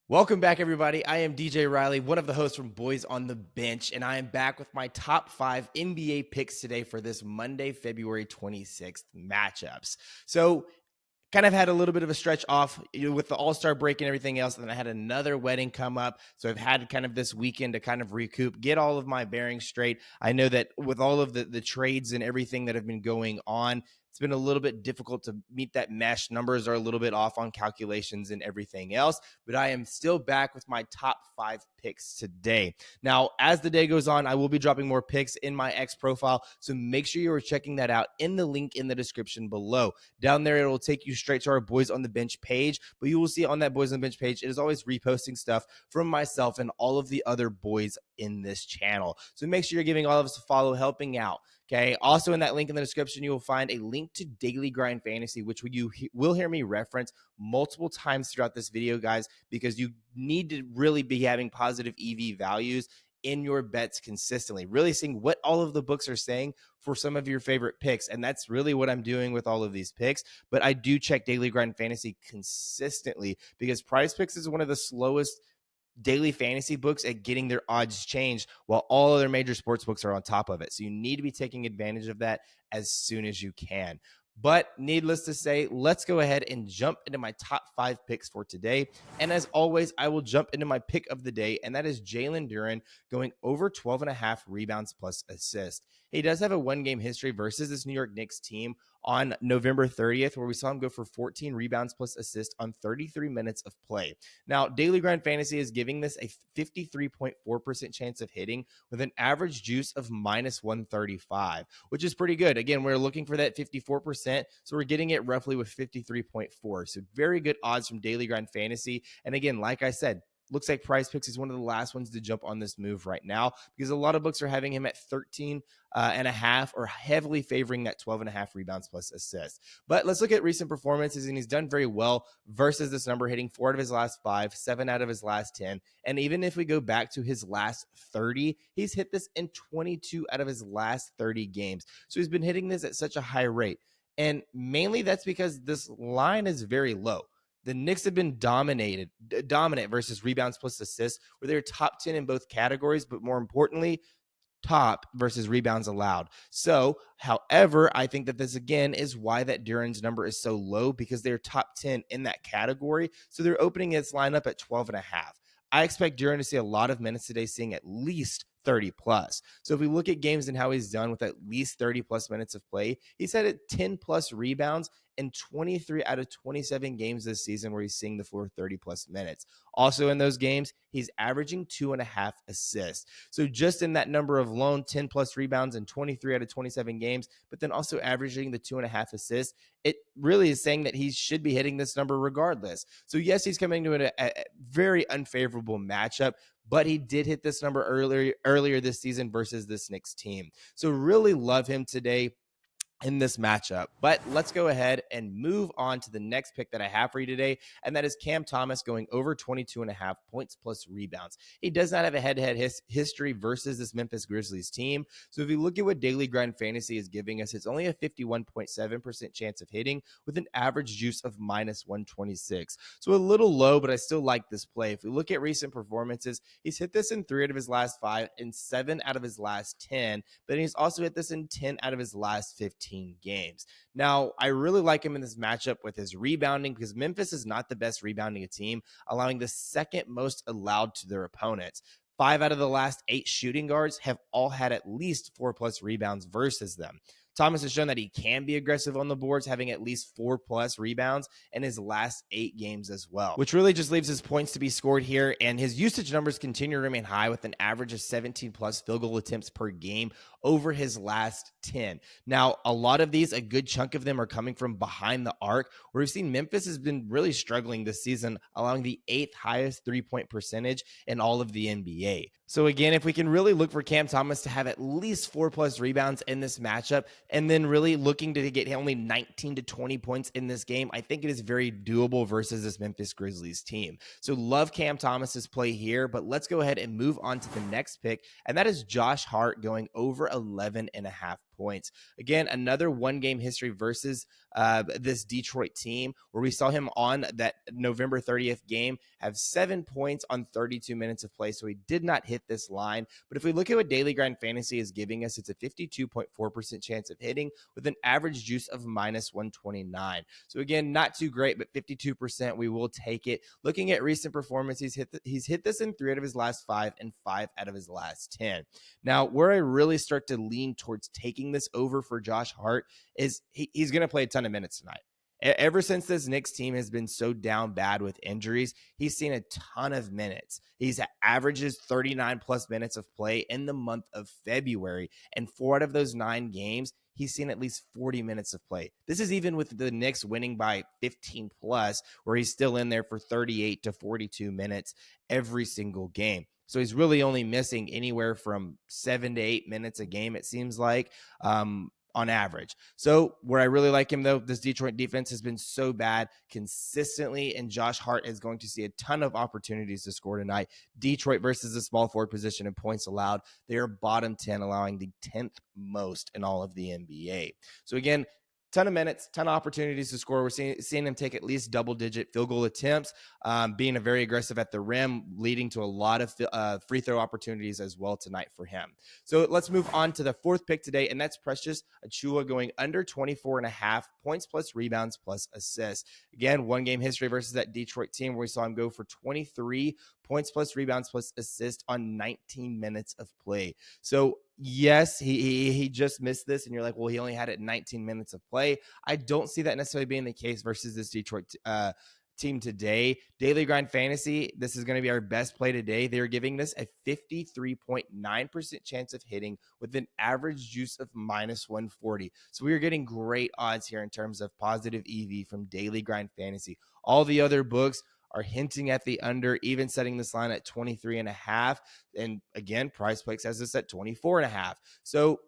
Welcome back, everybody. I am DJ Riley, one of the hosts from Boys on the Bench, and I am back with my top 5 NBA picks today for this Monday, February 26th matchups. So, kind of had a little bit of a stretch off with the All-Star break and everything else, and then I had another wedding come up. So I've had kind of this weekend to kind of recoup, get all of my bearings straight. I know that with all of the trades and everything that have been going on, it's been a little bit difficult to meet that mesh. Numbers are a little bit off on calculations and everything else, but I am still back with my top 5 picks today. Now, as the day goes on, I will be dropping more picks in my X profile, so make sure you are checking that out in the link in the description below. Down there, it will take you straight to our Boys on the Bench page, but you will see on that Boys on the Bench page, it is always reposting stuff from myself and all of the other boys in this channel. So make sure you're giving all of us a follow, helping out. Okay. Also, in that link in the description, you will find a link to Daily Grind Fantasy, which you will hear me reference multiple times throughout this video, guys, because you need to really be having positive EV values in your bets consistently, really seeing what all of the books are saying for some of your favorite picks. And that's really what I'm doing with all of these picks. But I do check Daily Grind Fantasy consistently because PrizePicks is one of the slowest daily fantasy books at getting their odds changed while all other major sports books are on top of it. So you need to be taking advantage of that as soon as you can. But needless to say, let's go ahead and jump into my top 5 picks for today. And as always, I will jump into my pick of the day, and that is Jalen Duren going over 12.5 rebounds plus assists. He does have a one-game history versus this New York Knicks team on November 30th, where we saw him go for 14 rebounds plus assists on 33 minutes of play. Now, Daily Grind Fantasy is giving this a 53.4% chance of hitting with an average juice of minus 135, which is pretty good. Again, we're looking for that 54%, so we're getting it roughly with 53.4. So very good odds from Daily Grind Fantasy. And again, like I said, looks like PrizePicks is one of the last ones to jump on this move right now because a lot of books are having him at 13 and a half or heavily favoring that 12.5 rebounds plus assists. But let's look at recent performances, and he's done very well versus this number, hitting 4 out of his last 5, 7 out of his last 10. And even if we go back to his last 30, he's hit this in 22 out of his last 30 games. So he's been hitting this at such a high rate. And mainly that's because this line is very low. The Knicks have been dominant versus rebounds plus assists, where they're top 10 in both categories, but more importantly, top versus rebounds allowed. So, however, I think that this again is why that Duren's number is so low because they're top 10 in that category. So they're opening its lineup at 12.5. I expect Duren to see a lot of minutes today, seeing at least 30 plus. So if we look at games and how he's done with at least 30 plus minutes of play, he's had 10 plus rebounds in 23 out of 27 games this season where he's seeing the floor 30 plus minutes. Also in those games, he's averaging 2.5 assists. So just in that number alone, 10 plus rebounds in 23 out of 27 games, but then also averaging the 2.5 assists, it really is saying that he should be hitting this number regardless. So yes, he's coming to a very unfavorable matchup, but he did hit this number earlier this season versus this Knicks team. So really love him today in this matchup. But let's go ahead and move on to the next pick that I have for you today, and that is Cam Thomas going over 22.5 points plus rebounds. He does not have a head-to-head history versus this Memphis Grizzlies team. So if you look at what Daily Grind Fantasy is giving us, it's only a 51.7% chance of hitting with an average juice of minus 126. So a little low, but I still like this play. If we look at recent performances, he's hit this in 3 out of his last 5 and 7 out of his last 10, but he's also hit this in 10 out of his last 15 games. Now, I really like him in this matchup with his rebounding because Memphis is not the best rebounding team, allowing the second most allowed to their opponents. 5 out of the last 8 shooting guards have all had at least 4 plus rebounds versus them. Thomas has shown that he can be aggressive on the boards, having at least 4 plus rebounds in his last 8 games as well, which really just leaves his points to be scored here. And his usage numbers continue to remain high with an average of 17 plus field goal attempts per game over his last 10. Now, a lot of these, a good chunk of them are coming from behind the arc, where we've seen Memphis has been really struggling this season, allowing the 8th highest 3-point percentage in all of the NBA. So again, if we can really look for Cam Thomas to have at least 4 plus rebounds in this matchup, and then really looking to get only 19 to 20 points in this game, I think it is very doable versus this Memphis Grizzlies team. So love Cam Thomas's play here, but let's go ahead and move on to the next pick, and that is Josh Hart going over 11.5 points. Again, another one-game history versus this Detroit team where we saw him on that November 30th game have 7 points on 32 minutes of play. So he did not hit this line. But if we look at what Daily Grind Fantasy is giving us, it's a 52.4% chance of hitting with an average juice of minus 129. So again, not too great, but 52%, we will take it. Looking at recent performance, he's hit this in 3 out of his last 5 and 5 out of his last 10. Now, where I really start to lean towards taking this over for Josh Hart is he's going to play a ton of minutes tonight. Ever since this Knicks team has been so down bad with injuries, he's seen a ton of minutes. He's averages 39 plus minutes of play in the month of February. And 4 out of those 9 games, he's seen at least 40 minutes of play. This is even with the Knicks winning by 15 plus, where he's still in there for 38 to 42 minutes every single game. So he's really only missing anywhere from 7 to 8 minutes a game, it seems like, on average. So where I really like him, though, this Detroit defense has been so bad consistently, and Josh Hart is going to see a ton of opportunities to score tonight. Detroit versus the small forward position in points allowed, they are bottom 10, allowing the 10th most in all of the NBA. So again, ton of minutes, ton of opportunities to score. We're seeing him take at least double-digit field goal attempts, being a very aggressive at the rim, leading to a lot of free throw opportunities as well tonight for him. So let's move on to the 4th pick today, and that's Precious Achiuwa going under 24.5 points plus rebounds plus assists. Again, one-game history versus that Detroit team where we saw him go for 23 points plus rebounds plus assists on 19 minutes of play. So yes, he just missed this, and you're like, well, he only had it in 19 minutes of play. I don't see that necessarily being the case versus this Detroit team today. Daily Grind Fantasy, this is going to be our best play today. They're giving this a 53.9% chance of hitting with an average juice of minus 140. So we are getting great odds here in terms of positive EV from Daily Grind Fantasy. All the other books are hinting at the under, even setting this line at 23.5. And again, PrizePicks has this at 24.5. So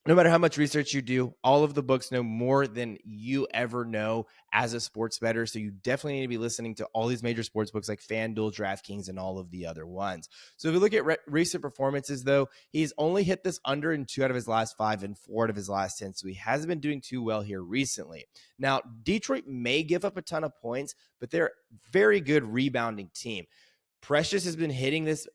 no matter how much research you do, all of the books know more than you ever know as a sports bettor. So you definitely need to be listening to all these major sports books like FanDuel, DraftKings, and all of the other ones. So if you look at recent performances, though, he's only hit this under in 2 out of his last 5 and 4 out of his last 10. So he hasn't been doing too well here recently. Now, Detroit may give up a ton of points, but they're a very good rebounding team. Precious has been hitting this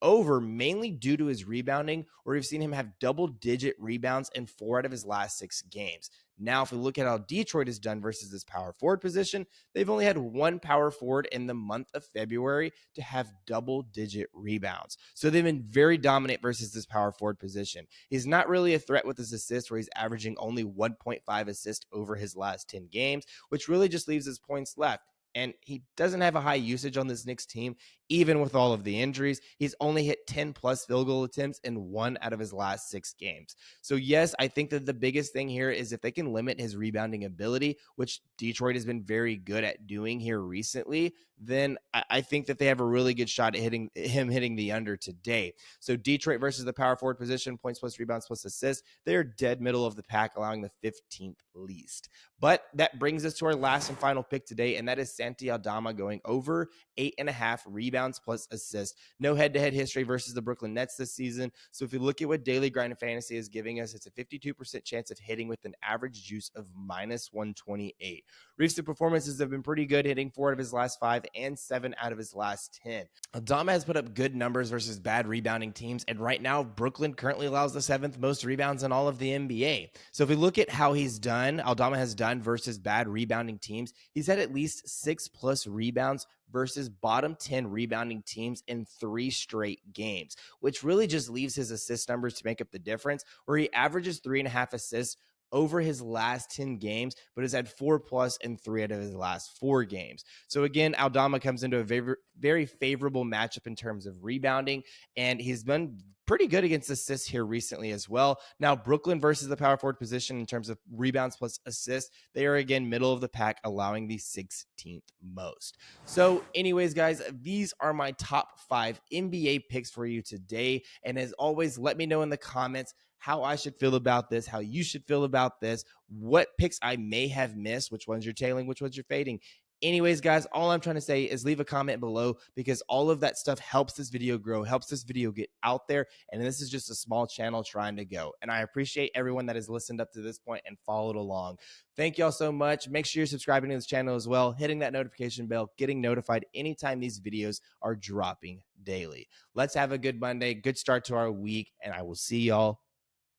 over mainly due to his rebounding, where we've seen him have double-digit rebounds in 4 out of his last 6 games. Now, if we look at how Detroit has done versus this power forward position, they've only had 1 power forward in the month of February to have double-digit rebounds. So they've been very dominant versus this power forward position. He's not really a threat with his assists, where he's averaging only 1.5 assists over his last 10 games, which really just leaves his points left. And he doesn't have a high usage on this Knicks team, even with all of the injuries. He's only hit 10 plus field goal attempts in 1 out of his last 6 games. So yes, I think that the biggest thing here is if they can limit his rebounding ability, which Detroit has been very good at doing here recently, then I think that they have a really good shot at hitting the under today. So Detroit versus the power forward position, points plus rebounds plus assists, they're dead middle of the pack, allowing the 15th least. But that brings us to our last and final pick today, and that is Santi Aldama going over 8.5 rebounds plus assists. No head-to-head history versus the Brooklyn Nets this season. So if you look at what Daily Grind Fantasy is giving us, it's a 52% chance of hitting with an average juice of minus 128. Recent performances have been pretty good, hitting 4 out of his last 5 and 7 out of his last 10. Aldama has put up good numbers versus bad rebounding teams, and right now Brooklyn currently allows the 7th most rebounds in all of the NBA. So if we look at how Aldama has done versus bad rebounding teams, he's had at least 6 plus rebounds versus bottom 10 rebounding teams in 3 straight games, which really just leaves his assist numbers to make up the difference, where he averages 3.5 assists over his last 10 games, but has had 4 plus in 3 out of his last 4 games. So again, Aldama comes into a very, very favorable matchup in terms of rebounding, and he's been pretty good against assists here recently as well. Now, Brooklyn versus the power forward position in terms of rebounds plus assists, they are again middle of the pack, allowing the 16th most. So anyways, guys, these are my top 5 NBA picks for you today. And as always, let me know in the comments how I should feel about this, how you should feel about this, what picks I may have missed, which ones you're tailing, which ones you're fading. Anyways, guys, all I'm trying to say is leave a comment below because all of that stuff helps this video grow, helps this video get out there. And this is just a small channel trying to go. And I appreciate everyone that has listened up to this point and followed along. Thank y'all so much. Make sure you're subscribing to this channel as well, hitting that notification bell, getting notified anytime these videos are dropping daily. Let's have a good Monday, good start to our week, and I will see y'all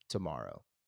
tomorrow.